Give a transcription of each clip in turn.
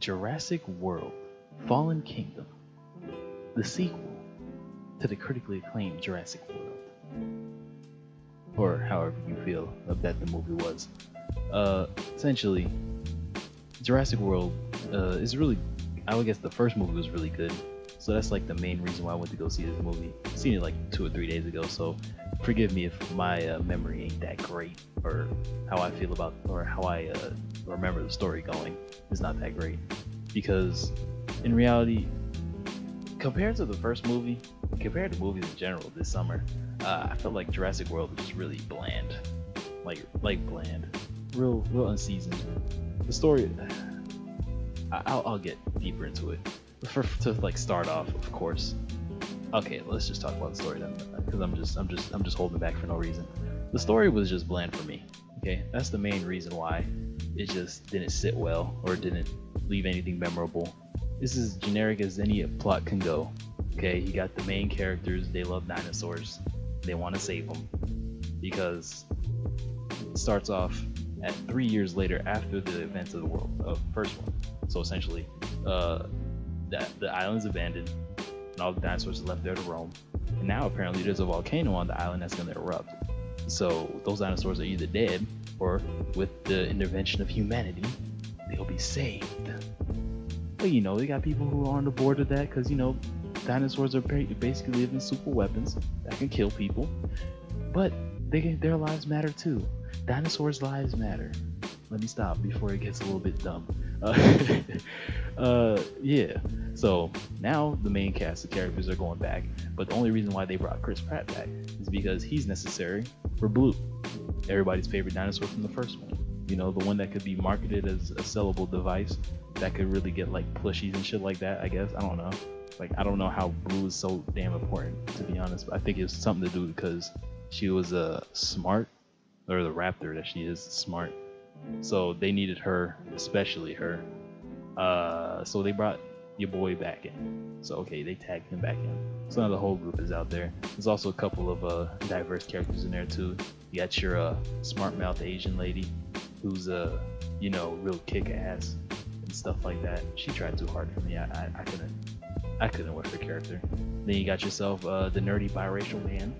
Jurassic World Fallen Kingdom, the sequel to the critically acclaimed Jurassic World, or however you feel that the movie was. Essentially, Jurassic World is really, I would guess the first movie was really good. So that's like the main reason why I went to go see this movie. Seen it like 2 or 3 days ago, so forgive me if my memory ain't that great, or how I feel about, or how I remember the story going is not that great. Because in reality, compared to the first movie, compared to movies in general this summer, I felt like Jurassic World was just really bland, like bland, real unseasoned. The story, I'll get deeper into it. To like start off, of course. Okay, let's just talk about the story then, because I'm just holding back for no reason. The story was just bland for me. Okay, that's the main reason why it just didn't sit well or didn't leave anything memorable. This is generic as any plot can go. Okay, you got the main characters, they love dinosaurs, they want to save them because it starts off at 3 years later after the events of the world of first one. So essentially, the island's abandoned and all the dinosaurs are left there to roam. And now apparently there's a volcano on the island that's going to erupt. So those dinosaurs are either dead or, with the intervention of humanity, they'll be saved. But you know, they got people who are on the board with that because, you know, dinosaurs are basically living super weapons that can kill people. But their lives matter too. Dinosaurs' lives matter. Let me stop before it gets a little bit dumb. Yeah. So now the main cast of characters are going back, but the only reason why they brought Chris Pratt back is because he's necessary for Blue, everybody's favorite dinosaur from the first one. You know, the one that could be marketed as a sellable device that could really get like plushies and shit like that. I guess I don't know. Like I don't know how Blue is so damn important, to be honest. But I think it's something to do because she was smart, or the raptor that she is smart. So they needed her, especially her. So they brought your boy back in. So okay, they tagged him back in. So now the whole group is out there. There's also a couple of diverse characters in there too. You got your smart mouth Asian lady, who's you know, real kick ass and stuff like that. She tried too hard for me. I couldn't with her character. Then you got yourself the nerdy biracial man,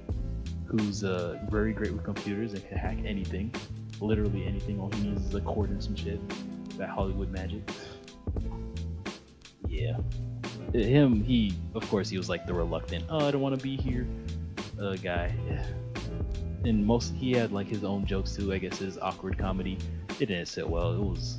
who's very great with computers and can hack anything. Literally anything. All he needs is a cord and some shit. That Hollywood magic. Yeah. He of course he was like the reluctant, oh, I don't want to be here guy. Yeah. And he had like his own jokes too. I guess his awkward comedy, it didn't sit well. It was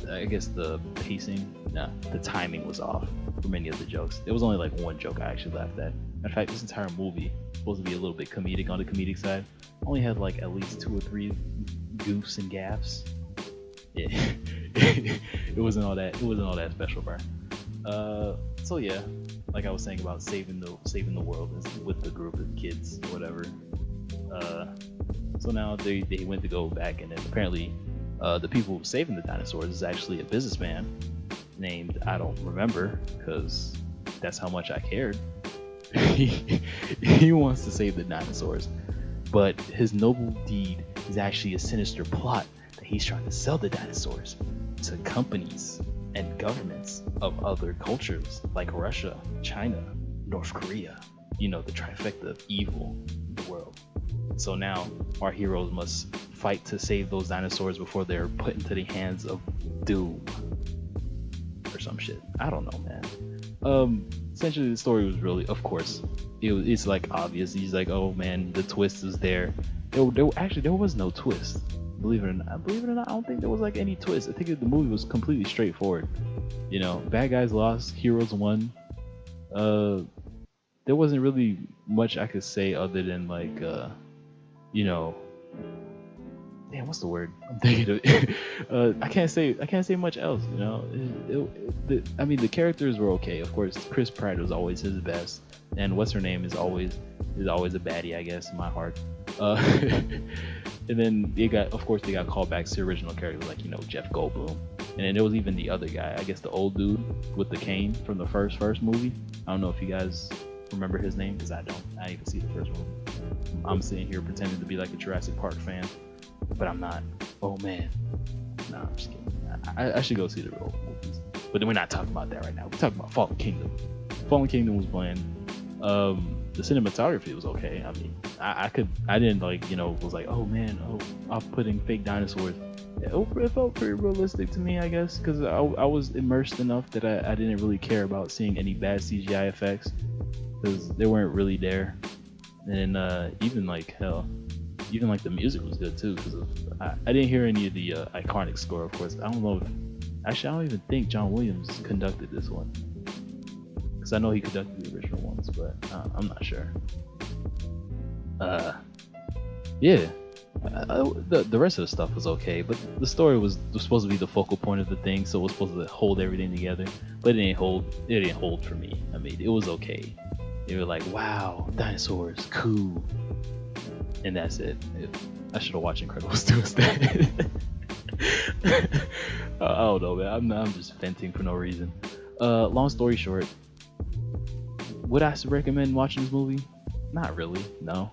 I guess the pacing, the timing was off for many of the jokes. There was only like one joke I actually laughed at. In fact, this entire movie supposed to be a little bit comedic on the comedic side. Only had like at least 2 or 3 goofs and gaffs. Yeah. it wasn't all that special, bro. So yeah, like I was saying about saving the world with the group of kids or whatever. So now they went to go back, and then apparently the people saving the dinosaurs is actually a businessman named, I don't remember because that's how much I cared. He wants to save the dinosaurs, but his noble deed is actually a sinister plot that he's trying to sell the dinosaurs to companies and governments of other cultures like Russia, China, North Korea. You know, the trifecta of evil in the world. So now our heroes must fight to save those dinosaurs before they're put into the hands of doom or some shit. I don't know, man. Essentially the story was really, of course, it's like obvious. He's like, oh man, the twist is there. There was no twist. Believe it or not, I don't think there was like any twist. I think the movie was completely straightforward. You know, bad guys lost, heroes won. There wasn't really much I could say other than like, you know, damn, what's the word I'm thinking of? I can't say much else. You know, I mean, the characters were okay. Of course, Chris Pratt was always his best, and what's her name is always a baddie, I guess, in my heart. And then they got callbacks to original characters like, you know, Jeff Goldblum, and then there was even the other guy, I guess the old dude with the cane from the first movie. I don't know if you guys remember his name, because I didn't even see the first movie. I'm sitting here pretending to be like a Jurassic Park fan, but I'm not. Oh man, nah, I'm just kidding. I should go see the real movies. But we're not talking about that right now. We're talking about Fallen Kingdom. Fallen Kingdom was bland. The cinematography was okay. I mean, I didn't like, was like, oh man, I'm putting fake dinosaurs. It felt pretty realistic to me, I guess, because I was immersed enough that I didn't really care about seeing any bad CGI effects, because they weren't really there. And even like the music was good too, because I didn't hear any of the iconic score, of course. I don't know if, I don't even think John Williams conducted this one, because I know he conducted the original ones, but I'm not sure. Yeah. The rest of the stuff was okay, but the story was supposed to be the focal point of the thing, so it was supposed to hold everything together. But it didn't hold for me. I mean, it was okay. They were like, wow, dinosaurs, cool, and that's it. I should have watched Incredibles 2 instead. I don't know, man. I'm just venting for no reason. Long story short, would I recommend watching this movie? Not really, no.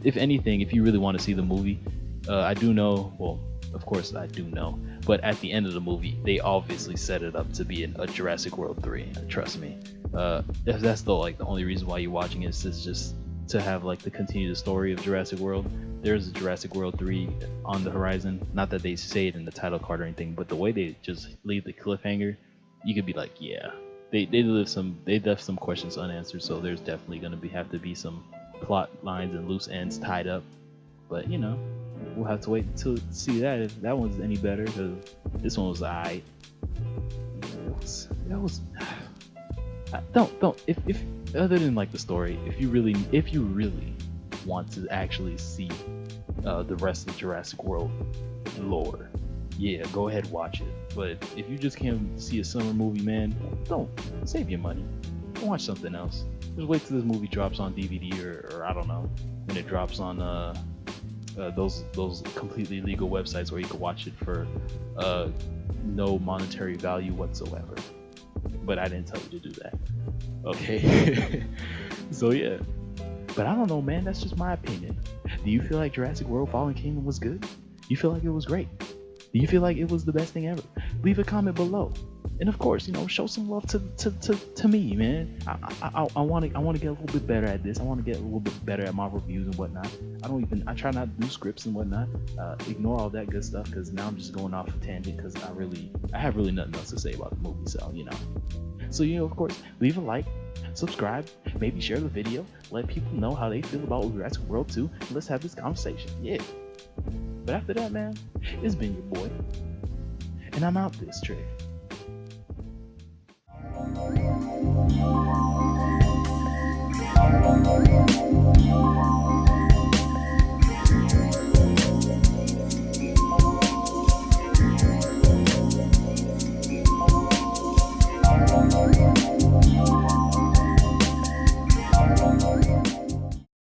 If anything, if you really want to see the movie, I do know, well, of course I do know, but at the end of the movie, they obviously set it up to be a Jurassic World 3, trust me. If that's the only reason why you're watching it, is just to have to continue the story of Jurassic World. There's a Jurassic World 3 on the horizon. Not that they say it in the title card or anything, but the way they just leave the cliffhanger, you could be like, yeah, they left some questions unanswered, so there's definitely gonna have to be some plot lines and loose ends tied up. But we'll have to wait to see that, if that one's any better, because this one was alright. If other than the story, if you really want to actually see the rest of Jurassic World lore, yeah, go ahead, watch it. But if you just can't see a summer movie, man, don't save your money. Watch something else. Just wait till this movie drops on DVD or I don't know, when it drops on those completely legal websites where you can watch it for no monetary value whatsoever. But I didn't tell you to do that. Okay. So yeah. But I don't know, man. That's just my opinion. Do you feel like Jurassic World Fallen Kingdom was good? Do you feel like it was great? Do you feel like it was the best thing ever? Leave a comment below. And of course, show some love to me, man. I want to get a little bit better at this. I want to get a little bit better at my reviews and whatnot. I try not to do scripts and whatnot. Ignore all that good stuff, because now I'm just going off a tangent, because I have really nothing else to say about the movie. So of course, leave a like, subscribe, maybe share the video, let people know how they feel about Jurassic World 2, and let's have this conversation. Yeah. But after that, man, it's been your boy, and I'm out this trick. Thank you.